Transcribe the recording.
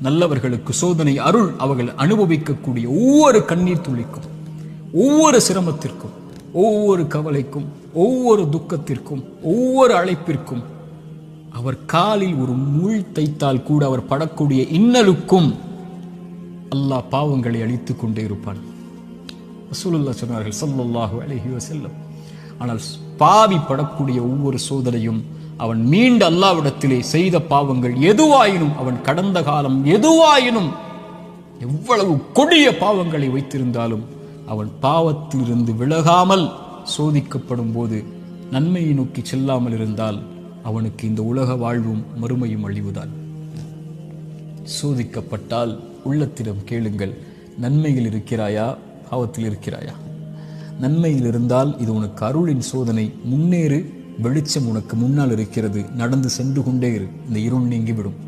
நல்லவர்களுக்கு சோதனை அருள் அவர்கள் அனுபவிக்கக்கூடிய ஒவ்வொரு கண்ணீர் துளிக்கும், ஒவ்வொரு சிரமத்திற்கும், ஒவ்வொரு கவலைக்கும், ஒவ்வொரு துக்கத்திற்கும், ஒவ்வொரு அழைப்பிற்கும், அவர் காலில் ஒரு முள் தைத்தால் கூட அவர் படக்கூடிய இன்னலுக்கும் அல்லாஹ் பாவங்களை அழித்துக் கொண்டே இருப்பான். ரசூலுல்லாஹ் சொன்னார்கள் ஸல்லல்லாஹு அலைஹி வஸல்லம், ஆனால் பாவி படக்கூடிய ஒவ்வொரு சோதனையும் அவன் மீண்டு அல்லாஹ்விடத்திலே செய்த பாவங்கள் எதுவாயினும், அவன் கடந்த காலம் எதுவாயினும், எவ்வளவு கொடிய பாவங்களை வைத்திருந்தாலும் அவன் பாவத்திலிருந்து விலகாமல் சோதிக்கப்படும் போது நன்மையை நோக்கி செல்லாமல் இருந்தால் அவனுக்கு இந்த உலக வாழ்வும் மறுமையும் அழிவுதான். சோதிக்கப்பட்டால் உள்ளத்திடம் கேளுங்கள், நன்மையில் இருக்கிறாயா, பாவத்தில் இருக்கிறாயா? நன்மையில் இருந்தால் இது உனக்கு அருளின் சோதனை, முன்னேறு, வெளிச்சம் உனக்கு முன்னால் இருக்கிறது, நடந்து சென்று கொண்டே இரு, இந்த இருள் நீங்கிவிடும்.